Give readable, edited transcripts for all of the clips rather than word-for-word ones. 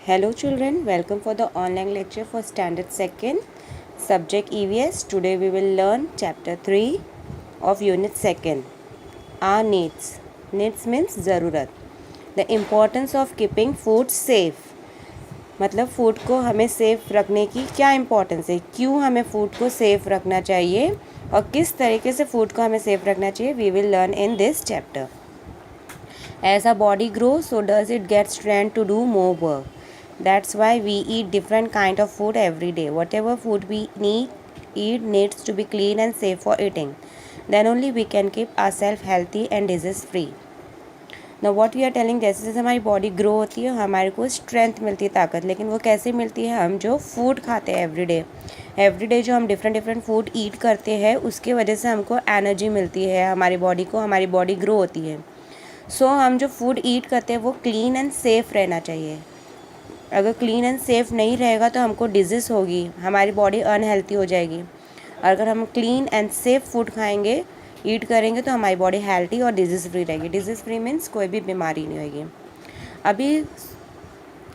Hello children, welcome for the online lecture for standard 2nd subject EVS. Today we will learn chapter 3 of unit 2nd. Our needs. Needs means ज़रूरत. The importance of keeping food safe. मतलब food को हमें safe रखने की क्या importance है, क्यों हमें फूड को सेफ़ रखना चाहिए और किस तरीके से फूड को हमें सेफ़ रखना चाहिए, we will learn in this chapter. As our body grows, so does it get strength to do more work. That's why we eat different kind of food every day. Whatever food we eat needs to be clean and safe for eating. Then only we can keep ourselves healthy and disease free. Now what we are telling, जैसे जैसे हमारी body grow होती है हमारे को strength मिलती है, ताकत. लेकिन वो कैसे मिलती है, हम जो फूड खाते हैं एवरीडे जो हम डिफरेंट फूड ईट करते हैं उसके वजह से हमको एनर्जी मिलती है, हमारी बॉडी को, हमारी बॉडी ग्रो होती है. हम जो फूड ईट करते हैं वो क्लीन एंड सेफ़ रहना चाहिए. अगर क्लीन एंड सेफ़ नहीं रहेगा तो हमको डिजीज़ होगी, हमारी बॉडी अनहेल्थी हो जाएगी. अगर हम क्लीन एंड सेफ़ फूड खाएंगे, ईट करेंगे तो हमारी बॉडी हेल्थी और डिजीज़ फ्री रहेगी. डिजीज़ फ्री मीन्स कोई भी बीमारी नहीं होगी. अभी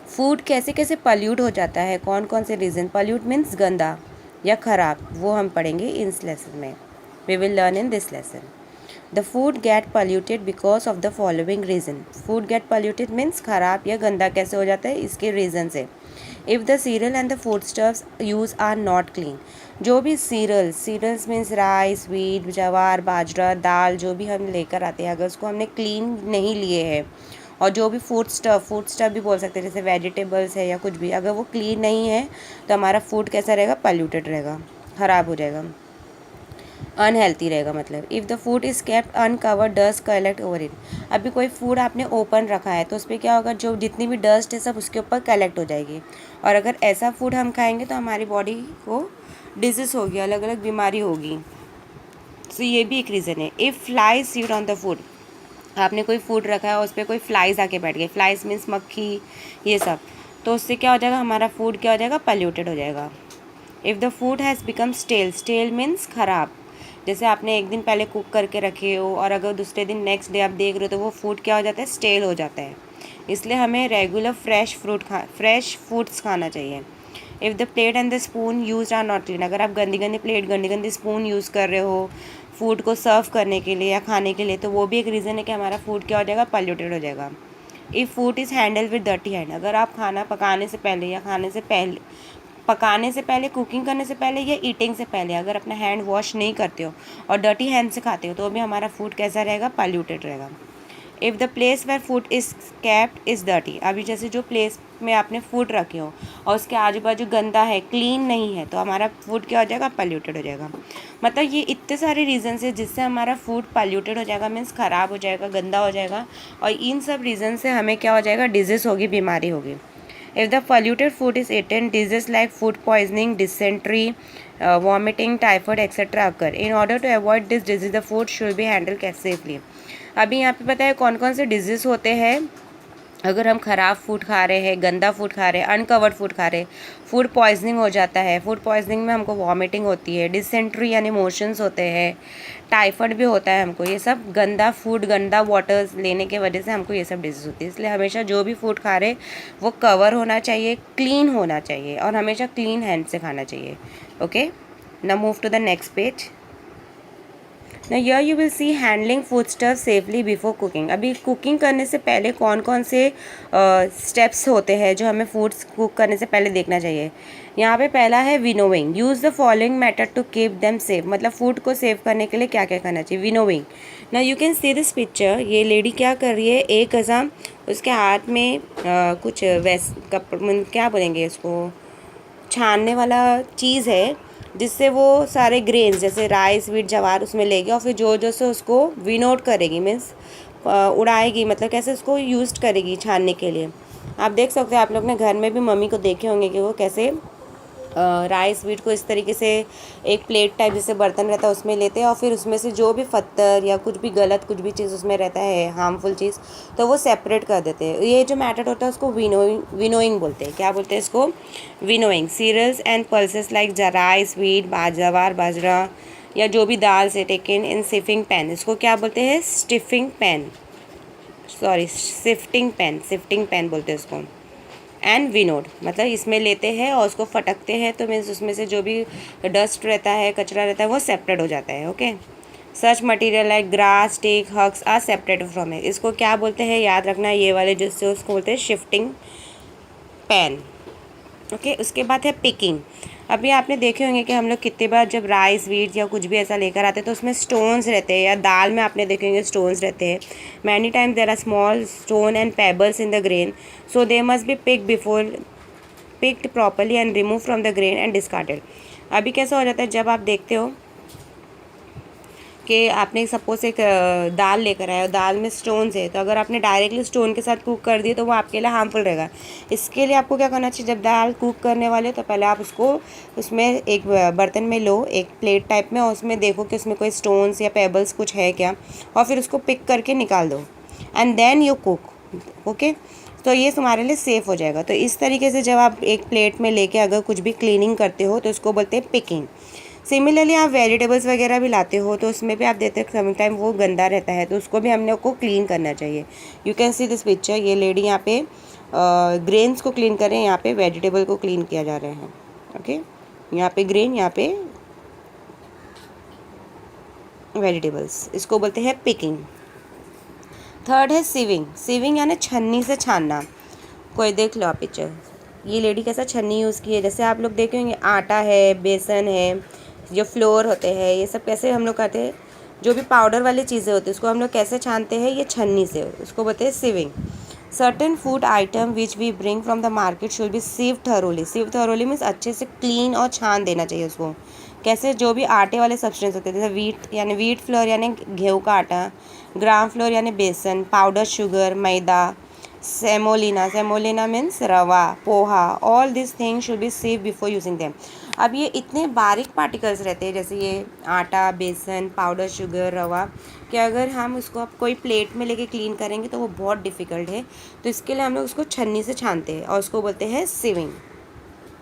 फूड कैसे कैसे पल्यूट हो जाता है, कौन कौन से रीज़न. पल्यूट मीन्स गंदा या ख़राब, वो हम पढ़ेंगे इस लेसन में. We will learn in this lesson. The food get polluted because of the following reason. Food get polluted means ख़राब या गंदा कैसे हो जाता है, इसके रीज़न से. If the cereal and the foodstuffs used are not clean. जो भी cereals means राइस, wheat, जवार, बाजरा, दाल, जो भी हम लेकर आते हैं, अगर उसको हमने क्लीन नहीं लिए हैं, और जो भी फूड स्टफ भी बोल सकते हैं, जैसे वेजिटेबल्स है या कुछ भी, अगर वो क्लीन नहीं है तो हमारा फूड कैसा रहेगा, पल्यूटेड रहेगा, ख़राब हो जाएगा, अनहेल्थी रहेगा. मतलब if the food is kept uncovered dust collect over it. अभी कोई फूड आपने ओपन रखा है तो उस पर क्या होगा, जो जितनी भी डस्ट है सब उसके ऊपर कलेक्ट हो जाएगी. और अगर ऐसा फूड हम खाएंगे तो हमारी बॉडी को डिजीज़ होगी, अलग अलग बीमारी होगी. सो ये भी एक रीज़न है. If flies seed on the food. आपने कोई फूड रखा है और उस पर कोई फ्लाइज आके बैठ गए, फ्लाइज मीन्स मक्खी, ये सब, तो उससे क्या हो जाएगा, हमारा फूड क्या हो जाएगा, पल्यूटेड हो जाएगा. If the food has become stale means ख़राब. जैसे आपने एक दिन पहले कुक करके रखे हो और अगर दूसरे दिन नेक्स्ट डे आप देख रहे हो तो वो फूड क्या हो जाता है, स्टेल हो जाता है. इसलिए हमें रेगुलर फ्रेश फूड्स खाना चाहिए. If the plate and the spoon use are not clean. अगर आप गंदी प्लेट, गंदी स्पून यूज़ कर रहे हो फूड को सर्व करने के लिए या खाने के लिए, तो वो भी एक रीज़न है कि हमारा फूड क्या हो जाएगा, पल्यूटेड हो जाएगा. If food is handle with dirty hand. अगर आप खाना पकाने से पहले या कुकिंग करने से पहले या ईटिंग से पहले अगर अपना हैंड वॉश नहीं करते हो और डर्टी हैंड से खाते हो तो भी हमारा फूड कैसा रहेगा, पल्यूटेड रहेगा. If the place where food is kept is dirty. अभी जैसे जो प्लेस में आपने फूड रखे हो और उसके आजू बाजू गंदा है, क्लीन नहीं है, तो हमारा फूड क्या हो जाएगा, पल्यूटेड हो जाएगा. मतलब ये इतने सारे रीज़न्स है जिससे हमारा फूड पल्यूटेड हो जाएगा, मीन्स ख़राब हो जाएगा, गंदा हो जाएगा. और इन सब रीज़न से हमें क्या हो जाएगा, डिजीज़ होगी, बीमारी होगी. If the polluted food is eaten, diseases like food poisoning, dysentery, vomiting, typhoid, etc. occur. In order to avoid this disease, the food should be handled safely. अभी यहाँ पे पता है कौन कौन से डिजीज़ होते हैं अगर हम ख़राब फूड खा रहे हैं, गंदा फूड खा रहे हैं, अनकवर्ड फूड खा रहे हैं. फूड पॉइजनिंग हो जाता है. फूड पॉइजनिंग में हमको वॉमिटिंग होती है, डिसेंट्री यानी मोशंस होते हैं, टाइफाइड भी होता है हमको. ये सब गंदा फूड, गंदा वाटर्स लेने के वजह से हमको ये सब डिजीज़ होती है. इसलिए हमेशा जो भी फूड खा रहे वो कवर होना चाहिए, क्लीन होना चाहिए और हमेशा क्लीन हैंड से खाना चाहिए. Okay, now move to the next page. Now here you will see handling foodstuffs safely before cooking. अभी कुकिंग करने से पहले कौन कौन से स्टेप्स होते हैं जो हमें फूड्स कुक करने से पहले देखना चाहिए. यहाँ पे पहला है winnowing. Use the following method to keep them safe. मतलब फूड को सेव करने के लिए क्या क्या करना चाहिए, विनोविंग. ना you can see this picture. ये लेडी क्या कर रही है, एक कसम उसके हाथ में कुछ क्या बोलेंगे इसको, छानने वाला चीज़ है जिससे वो सारे ग्रेन्स जैसे राइस, वीट, जवार उसमें लेगी और फिर जो से उसको विनोट करेगी, मीन्स उड़ाएगी. मतलब कैसे उसको यूज़ करेगी छानने के लिए. आप देख सकते हो, आप लोग ने घर में भी मम्मी को देखे होंगे कि वो कैसे राइस, वीट को इस तरीके से एक प्लेट टाइप जैसे बर्तन रहता है उसमें लेते हैं और फिर उसमें से जो भी पत्थर या कुछ भी गलत कुछ भी चीज़ उसमें रहता है, हार्मफुल चीज़, तो वो सेपरेट कर देते हैं. ये जो मेथड होता है उसको विनोइंग बोलते हैं. क्या बोलते हैं इसको, winnowing. Cereals and pulses like rice, wheat, jowar, bajra या जो भी दाल से टेकन इन सिफिंग पैन. इसको क्या बोलते हैं, सिफ्टिंग पैन बोलते हैं इसको. एंड विनोड, मतलब इसमें लेते हैं और उसको फटकते हैं तो मीन्स उसमें से जो भी डस्ट रहता है, कचरा रहता है, वो सेपरेट हो जाता है। Okay, such material like grass, stick, husks are separated from it. इसको क्या बोलते हैं, याद रखना, ये वाले जिससे उसको बोलते हैं शिफ्टिंग पैन। ओके, उसके बाद है पिकिंग। अभी आपने देखे होंगे कि हम लोग कितने बार जब राइस, वीट या कुछ भी ऐसा लेकर आते हैं तो उसमें स्टोन्स रहते हैं, या दाल में आपने देखे होंगे स्टोन्स रहते हैं। Many times there are small stone and pebbles in the grain, so they must be picked properly and remove from the grain and discarded. अभी कैसा हो जाता है, जब आप देखते हो कि आपने सपोज एक दाल लेकर आए और दाल में स्टोन्स है, तो अगर आपने डायरेक्टली स्टोन के साथ कुक कर दिए तो वो आपके लिए हार्मफुल रहेगा। इसके लिए आपको क्या करना चाहिए, जब दाल कुक करने वाले तो पहले आप उसको उसमें एक बर्तन में लो, एक प्लेट टाइप में, और उसमें देखो कि उसमें कोई स्टोन्स या पेबल्स कुछ है क्या, और फिर उसको पिक करके निकाल दो and then you cook. Okay, तो ये तुम्हारे लिए सेफ़ हो जाएगा। तो इस तरीके से जब आप एक प्लेट में लेके अगर कुछ भी क्लीनिंग करते हो तो उसको बोलते हैं पिकिंग। सिमिलरली आप वेजिटेबल्स वगैरह भी लाते हो तो उसमें भी आप देते हो सम टाइम वो गंदा रहता है, तो उसको भी हमने को क्लीन करना चाहिए। You can see this picture, ये लेडी यहाँ पे ग्रेन्स को क्लीन कर रहे हैं, यहाँ पे वेजिटेबल को क्लीन किया जा रहे हैं। ओके, यहाँ पे ग्रेन, यहाँ पे वेजिटेबल्स, इसको बोलते हैं पिकिंग। थर्ड है सीविंग। सीविंग यानी छन्नी से छानना। कोई देख लो आप पिक्चर, ये लेडी कैसा छन्नी यूज़ की है। जैसे आप लोग देखे होंगे आटा है, बेसन है, जो फ्लोर होते हैं, ये सब कैसे हम लोग करते हैं, जो भी पाउडर वाली चीज़ें होती है उसको हम लोग कैसे छानते हैं, ये छन्नी से, उसको बोलते हैं sieving. Certain food item which we bring from the market should be sieve thoroughly. Sieve thoroughly means अच्छे से क्लीन और छान देना चाहिए उसको। कैसे, जो भी आटे वाले सब्सटेंस होते हैं, जैसे वीट यानी वीट फ्लोर यानी गेहूँ का आटा, ग्राम फ्लोर यानी बेसन, पाउडर शुगर, मैदा, सेमोलिना मीन्स रवा, poha, all this thing should be save before using them. अब ये इतने बारीक पार्टिकल्स रहते हैं, जैसे ये आटा, बेसन, पाउडर शुगर, रवा, कि अगर हम उसको अब कोई प्लेट में लेके क्लीन करेंगे तो वो बहुत डिफ़िकल्ट है। तो इसके लिए हम लोग उसको छन्नी से छानते हैं और उसको बोलते हैं sieving.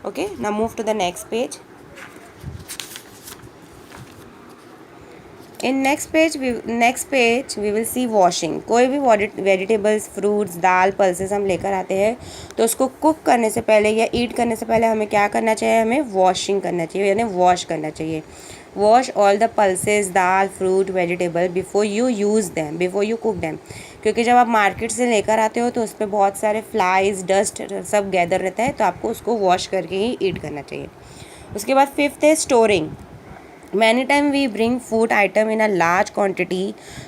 Okay, now move to the next page. In next page we will see washing. कोई भी वेजिटेबल्स, फ्रूट्स, दाल, पल्सेस हम लेकर आते हैं तो उसको कुक करने से पहले या ईट करने से पहले हमें क्या करना चाहिए, हमें वॉशिंग करना चाहिए, यानी वॉश करना चाहिए। Wash all the pulses, dal, fruit, vegetable before you use them, before you cook them. क्योंकि जब आप मार्केट से लेकर आते हो तो उस पर बहुत सारे फ्लाइज, डस्ट सब गैदर रहता है, तो आपको उसको वॉश करके ही ईट करना चाहिए। उसके बाद फिफ्थ है storing. Many times we bring food item in a large quantity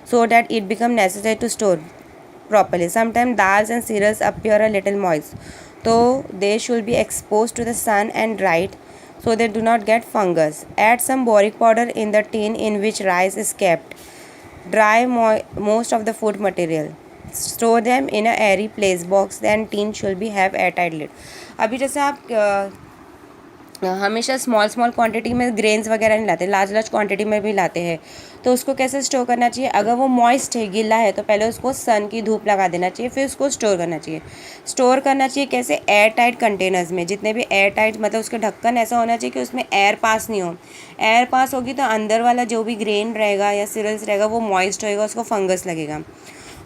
so that it become necessary to store properly. Sometimes dals and cereals appear a little moist, so they should be exposed to the sun and dried so they do not get fungus. Add some boric powder in the tin in which rice is kept. Dry most of the food material. Store them in a airy place. Box and tin should be have airtight lid. अभी जैसे आप हमेशा small quantity में grains वगैरह नहीं लाते, large quantity में भी लाते हैं, तो उसको कैसे स्टोर करना चाहिए, अगर वो मॉइस्ट है, गीला है, तो पहले उसको सन की धूप लगा देना चाहिए, फिर उसको स्टोर करना चाहिए। स्टोर करना चाहिए कैसे, एयर टाइट कंटेनर्स में। जितने भी एयर टाइट मतलब उसके ढक्कन ऐसा होना चाहिए कि उसमें एयर पास नहीं हो। एयर पास होगी तो अंदर वाला जो भी ग्रेन रहेगा या सीरियल्स रहेगा वो मॉइस्ट होएगा, उसको फंगस लगेगा।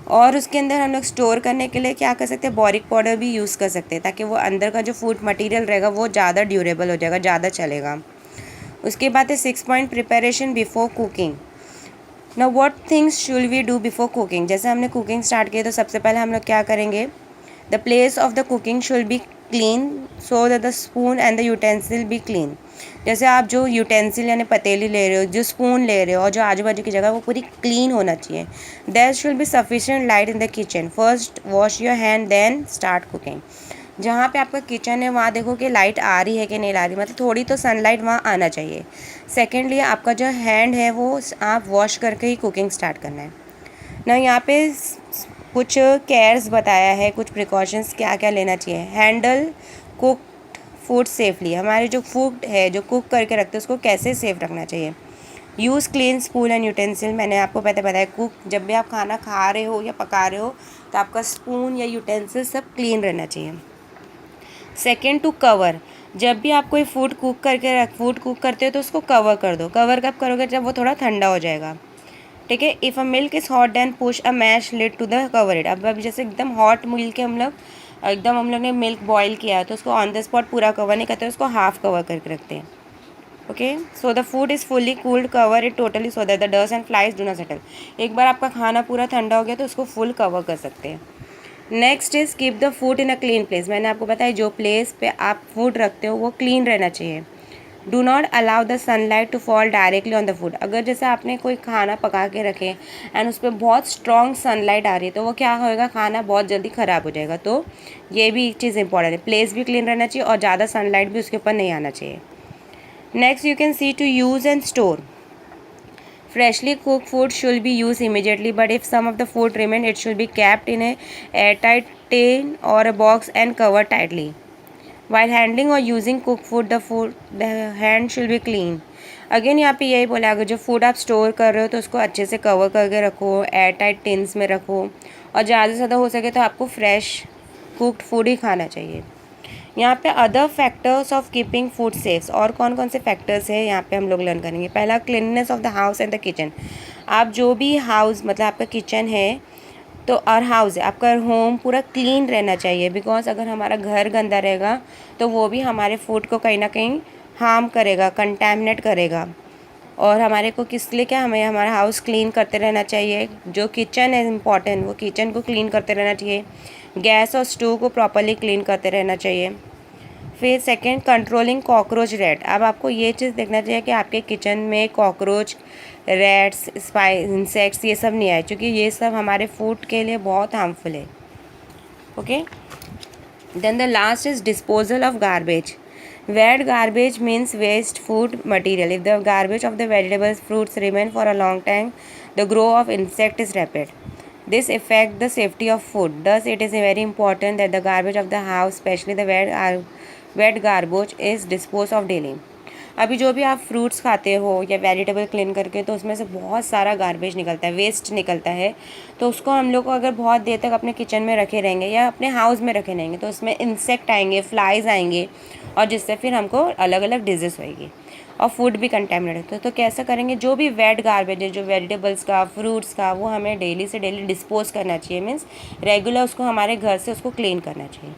और उसके अंदर हम लोग स्टोर करने के लिए क्या कर सकते हैं, बोरिक पाउडर भी यूज़ कर सकते हैं, ताकि वो अंदर का जो फूड मटेरियल रहेगा वो ज़्यादा ड्यूरेबल हो जाएगा, ज़्यादा चलेगा। उसके बाद है 6 point preparation before cooking. Now what things should we do before cooking. जैसे हमने कुकिंग स्टार्ट की तो सबसे पहले हम लोग क्या करेंगे, the place of the cooking should be clean so that the spoon and the utensil B clean. जैसे आप जो यूटेंसिल यानी पतीली ले रहे हो, जो स्पून ले रहे हो और जो आजू बाजू की जगह वो पूरी क्लीन होना चाहिए। There should be sufficient light in the kitchen. First wash your hand then start cooking. जहाँ पे आपका किचन है वहाँ देखो कि लाइट आ रही है कि नहीं आ रही, मतलब थोड़ी तो सनलाइट वहाँ आना चाहिए। सेकेंडली आपका जो हैंड है वो आप वॉश करके ही कुकिंग स्टार्ट करना है ना। यहाँ पे कुछ केयर्स बताया है, कुछ प्रिकॉशंस क्या क्या लेना चाहिए। Handle cook food safely. हमारे जो फूड है जो कुक करके रखते हैं उसको कैसे सेफ रखना चाहिए। Use clean spoon and utensil. मैंने आपको पहले बताया, कुक जब भी आप खाना खा रहे हो या पका रहे हो तो आपका स्पून या यूटेंसिल सब क्लीन रहना चाहिए। Second, to cover. जब भी आप कोई फूड कुक करते हो तो उसको कवर कर दो। कवर कब करोगे, जब वो थोड़ा ठंडा हो जाएगा, ठीक है। If a milk is hot then push a mash lid to the cover it. अब जैसे एकदम हॉट मिल्क है हम लोग एकदम हम लोग ने मिल्क बॉईल किया है तो उसको ऑन द स्पॉट पूरा कवर नहीं करते, उसको हाफ कवर करके रखते हैं. Okay, so the food is fully cooled, cover it totally so that the dust and flies do not settle. एक बार आपका खाना पूरा ठंडा हो गया तो उसको फुल कवर कर सकते हैं. Next is keep the food in a clean place. मैंने आपको बताया जो प्लेस पे आप फूड रखते हो वो क्लीन रहना चाहिए. Do not allow the sunlight to fall directly on the food. अगर जैसे आपने कोई खाना पका के रखे एंड उस पर बहुत स्ट्रॉन्ग सनलाइट आ रही है तो वो क्या होएगा, खाना बहुत जल्दी ख़राब हो जाएगा. तो ये भी एक चीज़ इंपॉर्टेंट है, प्लेस भी क्लीन रहना चाहिए और ज़्यादा सनलाइट भी उसके ऊपर नहीं आना चाहिए. Next you can see to use and store. Freshly cooked food should be used immediately, but if some of the food remain, it should be kept in a airtight tin or a box and covered tightly. While handling or using cooked food, the hand should be clean. Again यहाँ पे यही बोला, अगर जो food आप store कर रहे हो तो उसको अच्छे से कवर करके रखो, एयर टाइट टिन्स में रखो और ज़्यादा से ज़्यादा हो सके तो आपको फ्रेश कुक्ड फूड ही खाना चाहिए. यहाँ पे other factors of keeping food safe, और कौन कौन से फैक्टर्स हैं यहाँ पे हम लोग लर्न करेंगे. पहला, cleanness of the house and the kitchen. आप जो भी हाउस मतलब आपका किचन है तो और हाउस है, आपका होम पूरा क्लीन रहना चाहिए. बिकॉज अगर हमारा घर गंदा रहेगा तो वो भी हमारे फूड को कहीं ना कहीं हार्म करेगा, कंटैमिनेट करेगा. और हमारे को किस लिए क्या, हमें हमारा हाउस क्लीन करते रहना चाहिए. जो किचन है इम्पॉर्टेंट, वो किचन को क्लीन करते रहना चाहिए. गैस और स्टोव को प्रॉपरली क्लीन करते रहना चाहिए. फिर सेकंड, कंट्रोलिंग कॉकरोच रैट. अब आपको ये चीज़ देखना चाहिए कि आपके किचन में कॉकरोच, रैट्स, इंसेक्ट्स ये सब नहीं आए, क्योंकि ये सब हमारे फूड के लिए बहुत हार्मफुल है. Okay, then the last is disposal of garbage. Wet garbage means waste food material. If the garbage of the vegetables, fruits remain for a long time, the growth of insect is rapid. This affects the safety of food. Thus, it is very important that the garbage of the house, especially the wet garbage, is disposed of daily. अभी जो भी आप fruits खाते हो या vegetable clean करके तो उसमें से बहुत सारा गार्बेज निकलता है, वेस्ट निकलता है. तो उसको हम लोग को अगर बहुत देर तक अपने किचन में रखे रहेंगे या अपने हाउस में रखे रहेंगे तो उसमें इंसेक्ट आएंगे, फ्लाइज आएंगे और जिससे फिर हमको अलग अलग डिजीज़ होएगी और फूड भी कंटेमिनेट होता है. तो कैसा करेंगे, जो भी वेट गार्बेज है, जो वेजिटेबल्स का, फ्रूट्स का, वो हमें डेली से डेली डिस्पोज करना चाहिए. मीन्स रेगुलर उसको हमारे घर से उसको क्लीन करना चाहिए.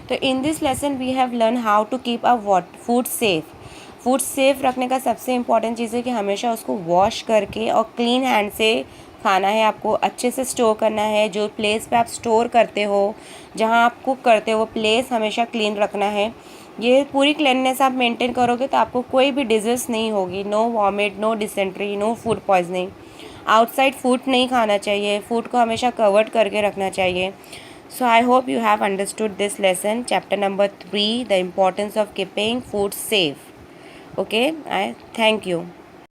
तो in this lesson we have learn how to keep a food safe. Food safe रखने का सबसे इम्पॉर्टेंट चीज़ है कि हमेशा उसको वॉश करके और क्लीन हैंड से खाना है. आपको अच्छे से स्टोर करना है. जो प्लेस पे आप स्टोर करते हो, जहाँ आप कुक करते हो, वो प्लेस हमेशा क्लीन रखना है. ये पूरी क्लीननेस आप मेंटेन करोगे तो आपको कोई भी डिजीज़ नहीं होगी. No vomit, no dysentery, no food poisoning. Outside food नहीं खाना चाहिए. फूड को हमेशा कवर्ड करके रखना चाहिए. So I hope you have understood this lesson, chapter number 3, the importance of keeping food safe. Okay, I thank you.